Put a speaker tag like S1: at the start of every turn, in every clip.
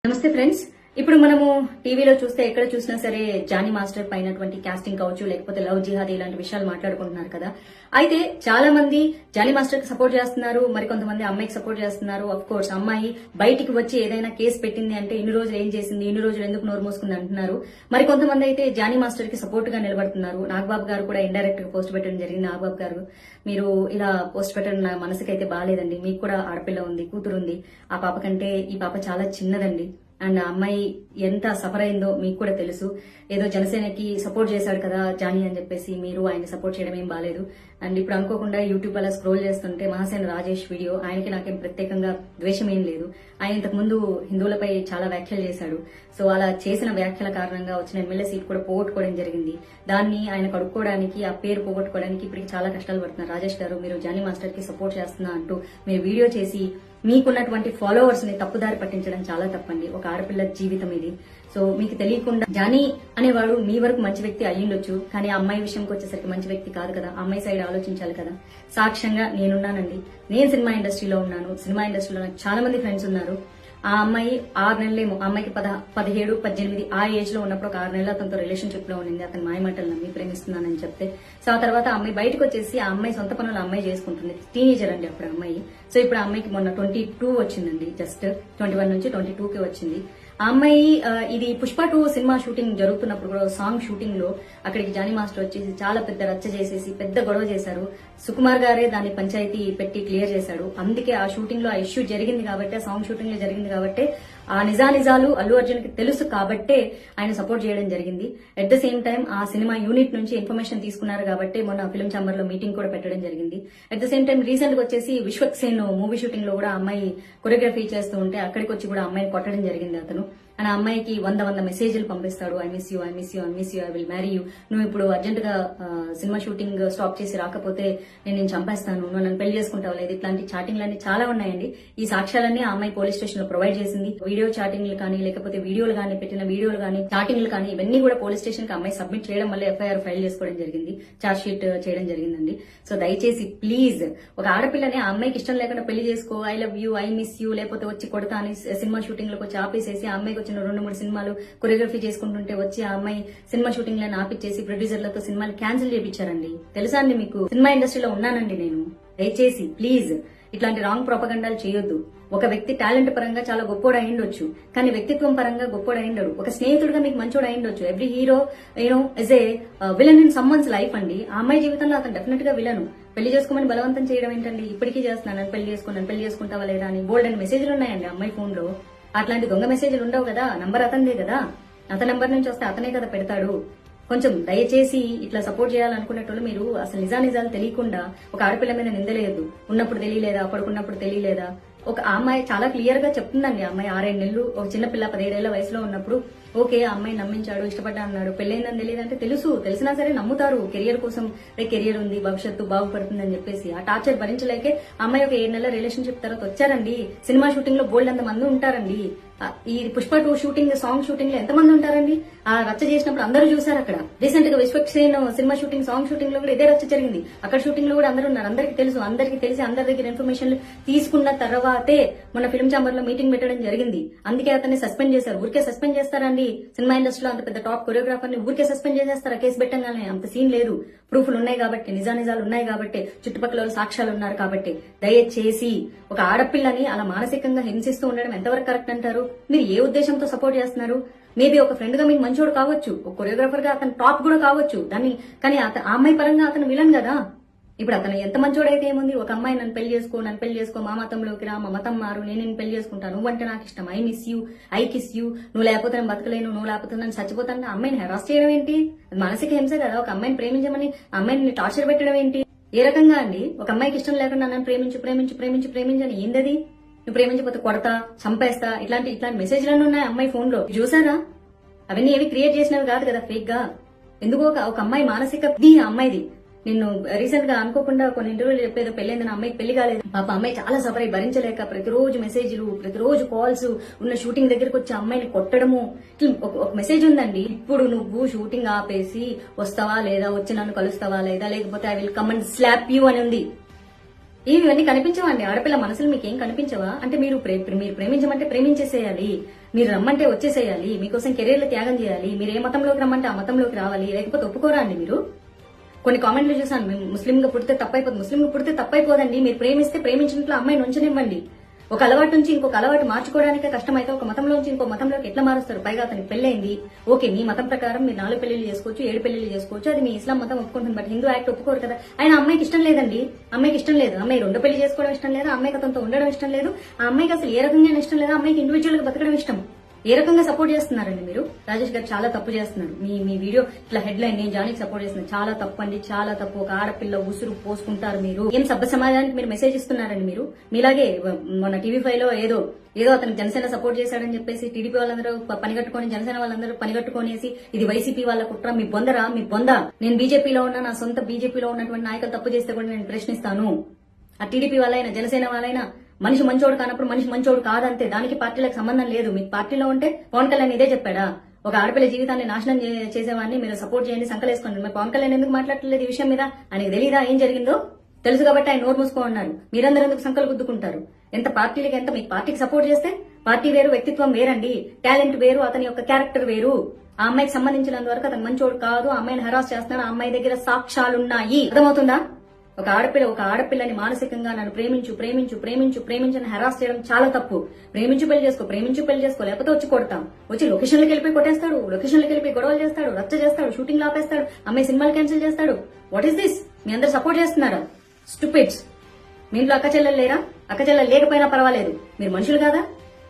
S1: నమస్తే ఫ్రెండ్స్. ఇప్పుడు మనము టీవీలో చూస్తే ఎక్కడ చూసినా సరే జానీ మాస్టర్ పైనటువంటి కాస్టింగ్ కావచ్చు, లేకపోతే లవ్ జిహాద్ ఇలాంటి విషయాలు మాట్లాడుకుంటున్నారు కదా. అయితే చాలా మంది జానీ మాస్టర్ కి సపోర్ట్ చేస్తున్నారు, మరి కొంతమంది అమ్మాయికి సపోర్ట్ చేస్తున్నారు. అఫ్ కోర్స్ అమ్మాయి బయటికి వచ్చి ఏదైనా కేసు పెట్టింది అంటే ఇన్ని రోజులు ఏం చేసింది, ఇన్ని రోజులు ఎందుకు నోరు మూసుకుంది అంటున్నారు. మరి కొంతమంది అయితే జానీ మాస్టర్ కి సపోర్ట్ గా నిలబడుతున్నారు. నాగబాబు గారు కూడా ఇండైరెక్ట్ గా పోస్ట్ పెట్టడం జరిగింది. నాగబాబు గారు, మీరు ఇలా పోస్ట్ పెట్టడం నా మనసుకైతే బాగాలేదండి. మీకు కూడా ఆడపిల్ల ఉంది, కూతురు ఉంది. ఆ పాప కంటే ఈ పాప చాలా చిన్నదండి. అండ్ ఆ అమ్మాయి ఎంత సఫర్ అయిందో మీకు కూడా తెలుసు. ఏదో జనసేనకి సపోర్ట్ చేశాడు కదా జానీ అని చెప్పేసి మీరు ఆయన సపోర్ట్ చేయడం ఏం బాలేదు. అండ్ ఇప్పుడు అనుకోకుండా యూట్యూబ్ అలా స్క్రోల్ చేస్తుంటే మహాసేన రాజేష్ వీడియో, ఆయనకి నాకేం ప్రత్యేకంగా ద్వేషం ఏం లేదు. ఆయన ఇంతకు ముందు హిందువులపై చాలా వ్యాఖ్యలు చేశాడు. సో అలా చేసిన వ్యాఖ్యల కారణంగా వచ్చిన ఎమ్మెల్యే సీట్ కూడా పోగొట్టుకోవడం జరిగింది. దాన్ని ఆయన కడుక్కోవడానికి, ఆ పేరు పోగొట్టుకోవడానికి ఇప్పటికి చాలా కష్టాలు పడుతున్నారు. రాజేష్ గారు, మీరు జానీ మాస్టర్ కి సపోర్ట్ చేస్తున్నా అంటూ మీరు వీడియో చేసి మీకున్నటువంటి ఫాలోవర్స్ ని తప్పుదారి పట్టించడం చాలా తప్పండి. ఒక ఆడపిల్ల జీవితం ఇది. సో మీకు తెలియకుండా జానీ అనేవాడు మీ వరకు మంచి వ్యక్తి అయ్యిండొచ్చు, కానీ ఆ అమ్మాయి విషయంకి వచ్చేసరికి మంచి వ్యక్తి కాదు కదా. అమ్మాయి సైడ్ ఆలోచించాలి కదా. సాక్ష్యంగా నేనున్నానండి. నేను సినిమా ఇండస్ట్రీలో ఉన్నాను. సినిమా ఇండస్ట్రీలో నాకు చాలా మంది ఫ్రెండ్స్ ఉన్నారు. ఆ అమ్మాయి 6 నెలలేమో, ఆ అమ్మాయికి 17, 18 ఆ ఏజ్ లో ఉన్నప్పుడు ఒక 6 నెలలు అతనితో రిలేషన్షిప్ లో ఉండింది. అతని మాయమాటలు నమ్మి ప్రేమిస్తున్నానని చెప్తే, సో ఆ తర్వాత ఆ అమ్మాయి బయటకు వచ్చేసి ఆ అమ్మాయి సొంత పనులు అమ్మాయి చేసుకుంటుంది. టీనేజర్ అండి అప్పుడు అమ్మాయి. సో ఇప్పుడు ఆ అమ్మాయికి మొన్న 22 వచ్చిందండి. జస్ట్ 21 నుంచి 22కి వచ్చింది. ఆ అమ్మాయి ఇది పుష్ప 2 సినిమా షూటింగ్ జరుగుతున్నప్పుడు కూడా సాంగ్ షూటింగ్ లో అక్కడికి జానీ మాస్టర్ వచ్చేసి చాలా పెద్ద రచ్చ చేసేసి పెద్ద గొడవ చేశారు. సుకుమార్ గారే దాన్ని పంచాయతీ పెట్టి క్లియర్ చేశాడు. అందుకే ఆ షూటింగ్ లో ఆ ఇష్యూ జరిగింది కాబట్టి, ఆ సాంగ్ షూటింగ్ లో జరిగింది కాబట్టి, ఆ నిజాలు అల్లు అర్జున్ కి తెలుసు కాబట్టే ఆయన సపోర్ట్ చేయడం జరిగింది. అట్ ద సేమ్ టైం ఆ సినిమా యూనిట్ నుంచి ఇన్ఫర్మేషన్ తీసుకున్నారు కాబట్టి మొన్న ఫిల్మ్ ఛాంబర్ లో మీటింగ్ కూడా పెట్టడం జరిగింది. At the same time recent గా వచ్చేసి విశ్వక్సేన్ మూవీ షూటింగ్ లో కూడా అమ్మాయి కొరియోగ్రఫీ చేస్తూ ఉంటే అక్కడికి వచ్చి కూడా అమ్మాయిని కొట్టడం జరిగింది అతను. అండ్ ఆ అమ్మాయికి 100 మెసేజ్లు పంపిస్తాడు. I miss you, I miss you, I miss you, I will marry you, నువ్వు ఇప్పుడు అర్జెంట్ గా సినిమా షూటింగ్ స్టాప్ చేసి రాకపోతే నేను చంపేస్తాను, నువ్వు నన్ను పెళ్లి చేసుకుంటావు లేదు, ఇట్లాంటి చాటింగ్లన్నీ చాలా ఉన్నాయండి. ఈ సాక్ష్యాలన్నీ ఆ అమ్మాయి పోలీస్ స్టేషన్ లో ప్రొవైడ్ చేసింది. వీడియో చాటింగ్లు కానీ, లేకపోతే వీడియోలు కానీ, పెట్టిన వీడియోలు కానీ, చాటింగ్లు కానీ, ఇవన్నీ కూడా పోలీస్ స్టేషన్ కి అమ్మాయి సబ్మిట్ చేయడం వల్ల ఎఫ్ఐఆర్ ఫైల్ చేసుకోవడం జరిగింది, చార్జ్ షీట్ చేయడం జరిగిందండి. సో దయచేసి ప్లీజ్, ఒక ఆడపిల్లని ఆ అమ్మాయికి ఇష్టం లేకుండా పెళ్లి చేసుకో, I love you, I miss you, లేకపోతే వచ్చి కొడతా అని సినిమా షూటింగ్ లోకి వచ్చి ఆపేసేసి ఆ అమ్మాయికి వచ్చిన 2-3 సినిమాలు కొరియోగ్రఫీ చేసుకుంటుంటే వచ్చి ఆ అమ్మాయి సినిమా షూటింగ్ లను ఆపిచ్చేసి ప్రొడ్యూసర్లతో సినిమాలు క్యాన్సిల్ చేయించారండి. తెలుసా అండి మీకు? సినిమా ఇండస్ట్రీలో ఉన్నానండి నేను. దయచేసి ప్లీజ్ ఇట్లాంటి రాంగ్ ప్రొపగండాలు చేయొద్దు. ఒక వ్యక్తి టాలెంట్ పరంగా చాలా గొప్పోడు అయిండొచ్చు, కానీ వ్యక్తిత్వం పరంగా గొప్పోడు అయిండడు. ఒక స్నేహితుడిగా మీకు మంచోడు అయిండొచ్చు. Every hero is a villain in someone's life అండి. ఆ అమ్మాయి జీవితంలో అతను డెఫినెట్ గా విలను. పెళ్లి చేసుకోమని బలవంతం చేయడం ఏంటండి? ఇప్పటికీ చేస్తున్నాను, పెళ్లి చేసుకుంటావా లేదా అని బోల్డ్ అండ్ మెసేజ్లు ఉన్నాయండి అమ్మాయి ఫోన్ లో. అట్లాంటి దొంగ మెసేజ్లు ఉండవు కదా. నంబర్ అతనిదే కదా, అతని నెంబర్ నుంచి వస్తే అతనే కదా పెడతాడు. కొంచెం దయచేసి ఇట్లా సపోర్ట్ చేయాలనుకునేటోళ్ళు మీరు అసలు నిజాలు తెలియకుండా ఒక ఆడపిల్ల మీద నిందలేదు. ఉన్నప్పుడు తెలియలేదా, పడుకున్నప్పుడు తెలియలేదా? ఒక అమ్మాయి చాలా క్లియర్ గా చెప్తుందండి. అమ్మాయి 6 నెలలు ఒక చిన్నపిల్ల 17 ఏళ్ల వయసులో ఉన్నప్పుడు ఓకే ఆ అమ్మాయి నమ్మించాడు, ఇష్టపడ్డా అన్నాడు, పెళ్లైందని తెలియదంటే తెలిసినా సరే నమ్ముతారు. కెరియర్ కోసం కెరియర్ ఉంది, భవిష్యత్తు బాగుపడుతుంది అని చెప్పేసి ఆ టార్చర్ భరించలేకే అమ్మాయి ఒక 7 నెలల రిలేషన్షిప్ తర్వాత వచ్చారండి. సినిమా షూటింగ్ లో బోల్డ్ అంత మంది ఉంటారండి. ఈ పుష్ప 2 షూటింగ్, సాంగ్ షూటింగ్ లో ఎంతమంది ఉంటారండి? ఆ రచ్చ చేసినప్పుడు అందరూ చూసారు. అక్కడ రీసెంట్ గా Vishwaksen cinema shooting, song shooting లో కూడా ఇదే రచ్చ జరిగింది. అక్కడ షూటింగ్ లో కూడా అందరూ ఉన్నారు. అందరికి తెలిసి అందరి దగ్గర ఇన్ఫర్మేషన్ తీసుకున్న తర్వాతే మన ఫిల్మ్ ఛాంబర్ లో మీటింగ్ పెట్టడం జరిగింది. అందుకే అతన్ని సస్పెండ్ చేశారు. ఊరికే సస్పెండ్ చేస్తారండి? సినిమా ఇండస్ట్రీలో అంత పెద్ద టాప్ కొరియోగ్రాఫర్ ని ఊరికే సస్పెండ్ చేసేస్తారా? కేసు పెట్టంగానే? అంత సీన్ లేదు. ప్రూఫ్లు ఉన్నాయి కాబట్టి, నిజాలు ఉన్నాయి కాబట్టి, చుట్టుపక్కల సాక్ష్యాలు ఉన్నారు కాబట్టి, దయచేసి ఒక ఆడపిల్లని అలా మానసికంగా హింసిస్తూ ఉండడం ఎంతవరకు కరెక్ట్ అంటారు? మీరు ఏ ఉద్దేశంతో సపోర్ట్ చేస్తున్నారు? మేబీ ఒక ఫ్రెండ్ గా మీకు మంచోడు కావచ్చు, ఒక కొరియోగ్రాఫర్ గా అతను టాప్ కూడా కావచ్చు, కానీ ఆ అమ్మాయి పరంగా అతను విలన్ కదా. ఇప్పుడు అతను ఎంత మంచోడైతే ఏముంది? ఒక అమ్మాయి నన్ను పెళ్లి చేసుకో, మా మతంలోకి రా, మా మతం మారు, నేను పెళ్లి చేసుకుంటాను, నువ్వంటే నాకు ఇష్టం, I miss you, I kiss you, నువ్వు లేకపోతే నేను బతకలేను, నువ్వు లేకపోతే నేను చచ్చిపోతాను. అమ్మాయిని హెరాస్ చేయడం ఏంటి? అది మానసిక హింస కదా. ఒక అమ్మాయిని ప్రేమించమని అమ్మాయిని టార్చర్ పెట్టడం ఏంటి? ఏ రకంగా అండి? ఒక అమ్మాయికి ఇష్టం లేకుండా నన్ను ప్రేమించని ఏందది? నువ్వు ప్రేమించకపోతే కొడతా, చంపేస్తా, ఇట్లాంటి మెసేజ్లన్నీ ఉన్నాయి అమ్మాయి ఫోన్ లో. చూసారా? అవన్నీ ఏవి క్రియేట్ చేసినవి కాదు కదా ఫేక్ గా. ఎందుకో ఒక అమ్మాయి మానసిక అమ్మాయిది. నిన్ను రీసెంట్ గా అనుకోకుండా కొన్ని ఇంటర్వ్యూలు చెప్పేదో పెళ్లైందని అమ్మాయికి పెళ్లి కాలేదు. పాప అమ్మాయి చాలా సఫర్ అయి భరించలేక ప్రతిరోజు మెసేజ్లు, ప్రతిరోజు కాల్స్, ఉన్న షూటింగ్ దగ్గరకు వచ్చి అమ్మాయిని కొట్టడము. ఒక మెసేజ్ ఉందండి, ఇప్పుడు నువ్వు షూటింగ్ ఆపేసి వస్తావా లేదా, వచ్చి నన్ను కలుస్తావా లేదా, లేకపోతే I will come and slab you అని ఉంది. ఇవన్నీ కనిపించవండి. ఆడపిల్ల మనసులు మీకేం కనిపించవా? అంటే మీరు ప్రేమించమంటే ప్రేమించేసేయాలి. మీరు రమ్మంటే వచ్చేసేయాలి, మీకోసం కెరీర్లు త్యాగం చేయాలి, మీరు ఏ మతంలోకి రమ్మంటే ఆ మతంలోకి రావాలి, లేకపోతే ఒప్పుకోరా అండి మీరు? కొన్ని కామెంట్లు చూసాను, మేము ముస్లింగా పుడితే తప్పైపోతుంది. ముస్లింగా పుడితే తప్పైపోదండి. మీరు ప్రేమిస్తే ప్రేమించినట్లు అమ్మాయిని ఉంచనివ్వండి. ఒక అలవాటు నుంచి ఇంకొక అలవాటు మార్చుకోవడానికే కష్టమైతే ఒక మతంలోంచి ఇంకో మతంలోకి ఎట్లా మారుస్తారు? పైగా అతనికి పెళ్ళైంది, ఓకే, మీ మతం ప్రకారం మీరు 4 పెళ్లిళ్ళు చేసుకోవచ్చు, 7 పెళ్లిళ్ళు చేసుకోవచ్చు, అది మీ ఇస్లాం మతం ఒప్పుకుంటుంది. బట్ హిందూ యాక్ట్ ఒప్పుకోరు కదా. ఆయన అమ్మాయికి ఇష్టం లేదండి, అమ్మాయికి ఇష్టం లేదు, అమ్మాయి 2 పెళ్లి చేసుకోవడం ఇష్టం లేదు, అమ్మాయికి అతనితో ఉండడం ఇష్టం లేదు, ఆ అమ్మాయికి అసలు ఏ రకంగా ఇష్టం లేదు, అమ్మాయికి ఇండివిజువల్ గా బతకడం ఇష్టం. ఏ రకంగా సపోర్ట్ చేస్తున్నారండి మీరు? రాజేష్ గారు చాలా తప్పు చేస్తున్నారు. మీ వీడియో ఇట్లా హెడ్ లైన్ నేను జానీకి సపోర్ట్ చేస్తున్నాను, చాలా తప్పు అండి, చాలా తప్పు. ఒక ఆడపిల్ల ఉసురు పోసుకుంటారు మీరు. ఏం సభ్య సమాజానికి మీరు మెసేజ్ ఇస్తున్నారండి మీరు? మీలాగే మొన్న టీవీ5 లో ఏదో అతనికి జనసేన సపోర్ట్ చేశాడని చెప్పేసి టీడీపీ వాళ్ళందరూ పనిగట్టుకొని, జనసేన వాళ్ళందరూ పనిగట్టుకొనేసి ఇది వైసీపీ వాళ్ళ కుట్ర, మీ బొందరా, మీ బొంద. నేను బీజేపీలో ఉన్నా, నా సొంత బీజేపీలో ఉన్నటువంటి నాయకులు తప్పు చేస్తే కూడా నేను ప్రశ్నిస్తాను. ఆ టీడీపీ వాళ్ళైనా జనసేన వాళ్ళైనా మనిషి మంచోడు కానప్పుడు మనిషి మంచోడు కాదంతే. దానికి పార్టీలకు సంబంధం లేదు. మీకు పార్టీలో ఉంటే పవన్ కళ్యాణ్ ఇదే చెప్పాడా? ఒక ఆడపిల్ల జీవితాన్ని నాశనం చేసేవాడిని మీరు సపోర్ట్ చేయండి, సంకలేసుకోండి. మరి పవన్ కళ్యాణ్ ఎందుకు మాట్లాడలేదు ఈ విషయం మీద? ఆయనకు తెలీదా ఏం జరిగిందో? తెలుసు కాబట్టి ఆయన నోరు మూసుకో అన్నారు. మీరందరూ ఎందుకు సంకలు గుద్దుకుంటారు? ఎంత పార్టీలకి ఎంత మీకు పార్టీకి సపోర్ట్ చేస్తే పార్టీ వేరు, వ్యక్తిత్వం వేరండి. టాలెంట్ వేరు, అతని యొక్క క్యారెక్టర్ వేరు. ఆ అమ్మాయికి సంబంధించినంత వరకు అతను మంచోడు కాదు, ఆ అమ్మాయిని హరాస్ చేస్తున్నాడు, ఆ అమ్మాయి దగ్గర సాక్ష్యాలున్నాయి. అర్థమవుతుందా? ఒక ఆడపిల్లని మానసికంగా నన్ను ప్రేమించని హెరాస్ చేయడం చాలా తప్పు. ప్రేమించు పెళ్లి చేసుకో, లేకపోతే వచ్చి కొడతాం. వచ్చి లొకేషన్లకు వెళ్ళిపోయి కొట్టేస్తాడు, లొకేషన్లకు వెళ్ళిపోయి గొడవలు చేస్తాడు, రచ్చ చేస్తాడు, షూటింగ్ ఆపేస్తాడు, అమ్మాయి సినిమాలు క్యాన్సిల్ చేస్తాడు. What is this? మీ అందరు సపోర్ట్ చేస్తున్నారా? స్టూపిడ్స్. మీ ఇంట్లో అక్క చెల్లెలు లేరా? అక్క చెల్లెలు లేకపోయినా పర్వాలేదు, మీరు మనుషులు కాదా?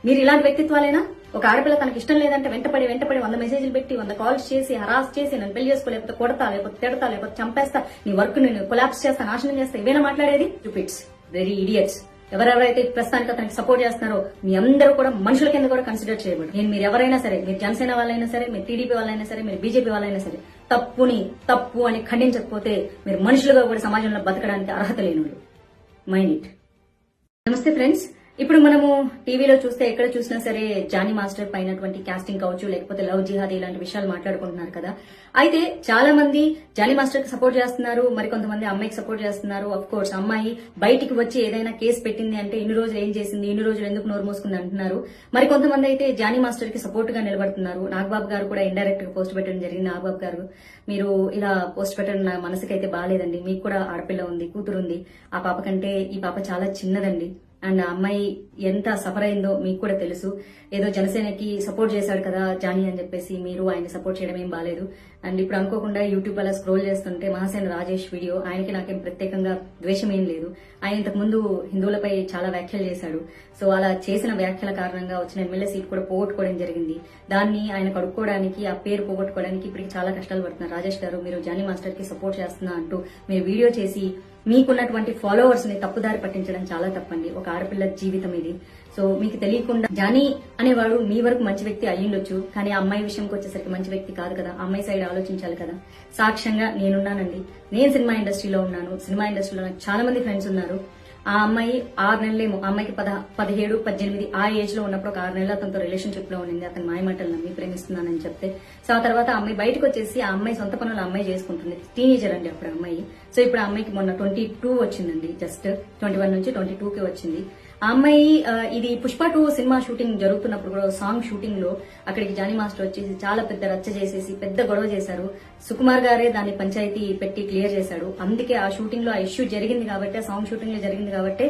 S1: మీరు ఇలాంటి వ్యక్తిత్వాలేనా? ఒక ఆడపిల్ల తనకి ఇష్టం లేదంటే వెంటపడి 100 మెసేజ్లు పెట్టి 100 కాల్స్ చేసి హరాస్ చేసి నన్ను పెళ్లి చేసుకో, లేకపోతే కొడతా, లేకపోతే తిడతా, లేకపోతే చంపేస్తా, నీ వర్క్ నేను కొలాప్స్ చేస్తా, నాశనం చేస్తా, ఇవేనా మాట్లాడేది? Stupids, very idiots. ఎవరెవరైతే ప్రస్తుతానికి అతనికి సపోర్ట్ చేస్తున్నారో మీ అందరూ కూడా మనుషుల కింద కూడా కన్సిడర్ చేయబడి. నేను మీరు ఎవరైనా సరే, మీరు జనసేన వాళ్ళైనా సరే, మీరు టీడీపీ వాళ్ళైనా సరే, మీరు బీజేపీ వాళ్ళైనా సరే, తప్పు అని ఖండించకపోతే మీరు మనుషులుగా కూడా సమాజంలో బతకడానికి అర్హత లేనుడు. Mind it. నమస్తే ఫ్రెండ్స్. ఇప్పుడు మనము టీవీలో చూస్తే ఎక్కడ చూసినా సరే జానీ మాస్టర్ పైనటువంటి కాస్టింగ్ కావచ్చు, లేకపోతే లవ్ జిహాద్ ఇలాంటి విషయాలు మాట్లాడుకుంటున్నారు కదా. అయితే చాలా మంది జానీ మాస్టర్ కి సపోర్ట్ చేస్తున్నారు, మరి కొంతమంది అమ్మాయికి సపోర్ట్ చేస్తున్నారు. అఫ్ కోర్స్ అమ్మాయి బయటికి వచ్చి ఏదైనా కేసు పెట్టింది అంటే ఇన్ని రోజులు ఏం చేసింది, ఇన్ని రోజులు ఎందుకు నోరు మోసుకుంది అంటున్నారు. మరి కొంతమంది అయితే జానీ మాస్టర్ కి సపోర్ట్ గా నిలబడుతున్నారు. నాగబాబు గారు కూడా ఇండైరెక్ట్ గా పోస్ట్ పెట్టడం జరిగింది. నాగబాబు గారు, మీరు ఇలా పోస్ట్ పెట్టడం నా మనసుకైతే బాగాలేదండి. మీకు కూడా ఆడపిల్ల ఉంది, కూతురు ఉంది. ఆ పాప కంటే ఈ పాప చాలా చిన్నదండి. అండ్ ఆ అమ్మాయి ఎంత సఫర్ అయిందో మీకు కూడా తెలుసు. ఏదో జనసేనకి సపోర్ట్ చేశాడు కదా జానీ అని చెప్పేసి మీరు ఆయన సపోర్ట్ చేయడం ఏం బాలేదు. అండ్ ఇప్పుడు అనుకోకుండా యూట్యూబ్ అలా స్క్రోల్ చేస్తుంటే మహాసేన రాజేష్ వీడియో, ఆయనకి నాకేం ప్రత్యేకంగా ద్వేషం ఏం లేదు. ఆయన ఇంతకు ముందు హిందువులపై చాలా వ్యాఖ్యలు చేశాడు. సో అలా చేసిన వ్యాఖ్యల కారణంగా వచ్చిన ఎమ్మెల్యే సీట్ కూడా పోగొట్టుకోవడం జరిగింది. దాన్ని ఆయన కడుక్కోవడానికి, ఆ పేరు పోగొట్టుకోవడానికి ఇప్పటికి చాలా కష్టాలు పడుతున్నారు. రాజేష్ గారు, మీరు జానీ మాస్టర్ కి సపోర్ట్ చేస్తున్నా అంటూ మీరు వీడియో చేసి మీకున్నటువంటి ఫాలోవర్స్ ని తప్పుదారి పట్టించడం చాలా తప్పండి. ఒక ఆడపిల్ల జీవితం ఇది. సో మీకు తెలియకుండా జానీ అనేవాడు మీ వరకు మంచి వ్యక్తి అయ్యుండొచ్చు, కానీ ఆ అమ్మాయి విషయంకి వచ్చేసరికి మంచి వ్యక్తి కాదు కదా. ఆ అమ్మాయి సైడ్ ఆలోచించాలి కదా. సాక్ష్యంగా నేనున్నానండి. నేను సినిమా ఇండస్ట్రీలో ఉన్నాను. సినిమా ఇండస్ట్రీలో నాకు చాలా మంది ఫ్రెండ్స్ ఉన్నారు. ఆ అమ్మాయి 6 నెలలేమో, ఆ అమ్మాయికి 17, 18 ఆ ఏజ్ లో ఉన్నప్పుడు ఒక 6 నెలలు అతనితో రిలేషన్షిప్ లో ఉండింది. అతని మాయమాటలు నమ్మి ప్రేమిస్తున్నానని చెప్తే, సో ఆ తర్వాత ఆ అమ్మాయి బయటకు వచ్చేసి ఆ అమ్మాయి సొంత పనులు అమ్మాయి చేసుకుంటుంది. టీనేజర్ అండి అప్పుడు అమ్మాయి. సో ఇప్పుడు ఆ అమ్మాయికి మొన్న 22 వచ్చిందండి. జస్ట్ 21 నుంచి 22కి వచ్చింది. ఆ అమ్మాయి ఇది పుష్ప 2 సినిమా షూటింగ్ జరుగుతున్నప్పుడు కూడా సాంగ్ షూటింగ్ లో అక్కడికి జానీ మాస్టర్ వచ్చేసి చాలా పెద్ద రచ్చ చేసేసి పెద్ద గొడవ చేశారు. సుకుమార్ గారే దాన్ని పంచాయతీ పెట్టి క్లియర్ చేశాడు. అందుకే ఆ షూటింగ్ లో ఆ ఇష్యూ జరిగింది కాబట్టి, ఆ సాంగ్ షూటింగ్ లో జరిగింది కాబట్టి,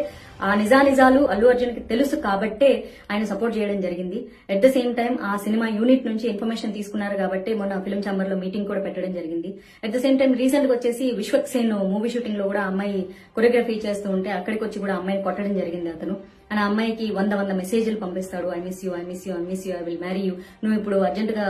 S1: ఆ నిజాలు అల్లు అర్జున్ కి తెలుసు కాబట్టే ఆయన సపోర్ట్ చేయడం జరిగింది. అట్ ద సేమ్ టైం ఆ సినిమా యూనిట్ నుంచి ఇన్ఫర్మేషన్ తీసుకున్నారు కాబట్టి మొన్న ఫిల్మ్ ఛాంబర్ లో మీటింగ్ కూడా పెట్టడం జరిగింది. At the same time recent గా వచ్చేసి విశ్వక్సేన్ మూవీ షూటింగ్ లో కూడా అమ్మాయి కొరియోగ్రఫీ చేస్తూ ఉంటే అక్కడికి వచ్చి కూడా అమ్మాయిని కొట్టడం జరిగింది అతను. అండ్ ఆ అమ్మాయికి 100 మెసేజ్లు పంపిస్తాడు. I miss you, I will marry you, నువ్వు ఇప్పుడు అర్జెంట్ గా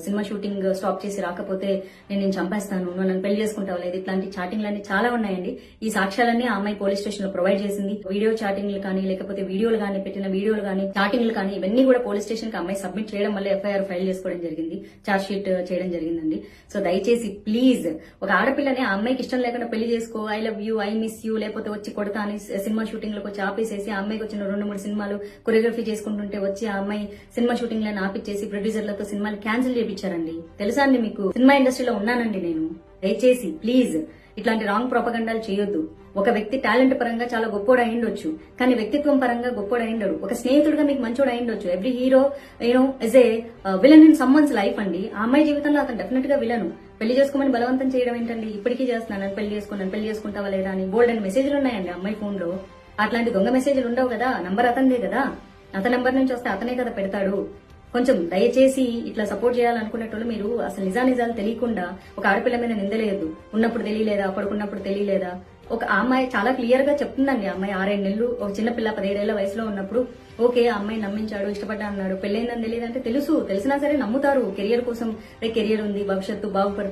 S1: సినిమా షూటింగ్ స్టాప్ చేసి రాకపోతే నేను చంపేస్తాను, నువ్వు నన్ను పెళ్లి చేసుకుంటావు లేదు, ఇట్లాంటి చాటింగ్లన్నీ చాలా ఉన్నాయండి. ఈ సాక్ష్యాలన్నీ ఆ అమ్మాయి పోలీస్ స్టేషన్ లో ప్రొవైడ్ చేసింది. వీడియో చాటింగ్లు కానీ, లేకపోతే వీడియోలు కానీ, పెట్టిన వీడియోలు కానీ, చాటింగ్లు కానీ, ఇవన్నీ కూడా పోలీస్ స్టేషన్ కి అమ్మాయి సబ్మిట్ చేయడం వల్ల ఎఫ్ఐఆర్ ఫైల్ చేసుకోవడం జరిగింది, చార్జ్ షీట్ చేయడం జరిగిందండి. సో దయచేసి ప్లీజ్, ఒక ఆడపిల్లని ఆ అమ్మాయికి ఇష్టం లేకుండా పెళ్లి చేసుకో, I love you, I miss you, లేకపోతే వచ్చి కొడతా అని సినిమా షూటింగ్ లోకి వచ్చి ఆపేసేసి ఆ అమ్మాయికి వచ్చిన 2-3 సినిమాలు కొరియోగ్రఫీ చేసుకుంటుంటే వచ్చి ఆ అమ్మాయి సినిమా షూటింగ్ లను ఆపిచ్చేసి ప్రొడ్యూసర్లతో సినిమాలు క్యాన్సిల్ చేయించారండి. తెలుసా అండి మీకు? సినిమా ఇండస్ట్రీలో ఉన్నానండి నేను. దయచేసి ప్లీజ్ ఇట్లాంటి రాంగ్ ప్రొపగండాలు చేయొద్దు. ఒక వ్యక్తి టాలెంట్ పరంగా చాలా గొప్పోడు అయిండొచ్చు, కానీ వ్యక్తిత్వం పరంగా గొప్పోడు అయిండడు. ఒక స్నేహితుడిగా మీకు మంచోడు అయిండొచ్చు. Every hero is a villain in someone's life అండి. ఆ అమ్మాయి జీవితంలో అతను డెఫినెట్ గా విలను. పెళ్లి చేసుకోమని బలవంతం చేయడం ఏంటండి? ఇప్పటికీ చేస్తున్నాను, పెళ్లి చేసుకుంటావా లేదా అని బోల్డ్ అని మెసేజ్లు ఉన్నాయండి అమ్మాయి ఫోన్ లో. అట్లాంటి దొంగ మెసేజ్లు ఉండవు కదా. నంబర్ అతనిదే కదా, అతని నంబర్ నుంచి వస్తే అతనే కదా పెడతాడు. కొంచెం దయచేసి ఇట్లా సపోర్ట్ చేయాలనుకునేటోళ్ళు మీరు అసలు నిజాలు తెలియకుండా ఒక ఆడపిల్ల మీద నిందలేదు. ఉన్నప్పుడు తెలియలేదా, పడుకున్నప్పుడు తెలియలేదా? ఒక అమ్మాయి చాలా క్లియర్ గా చెప్తుందండి. అమ్మాయి 6 నెలలు ఒక చిన్న పిల్ల 17 ఏళ్ల వయసులో ఉన్నప్పుడు ఓకే ఆ అమ్మాయి నమ్మించాడు, ఇష్టపడ్డా అన్నాడు, పెళ్ళైందని తెలియదంటే తెలిసినా సరే నమ్ముతారు. కెరియర్ కోసం కెరియర్ ఉంది, భవిష్యత్తు బాగుపడుతుంది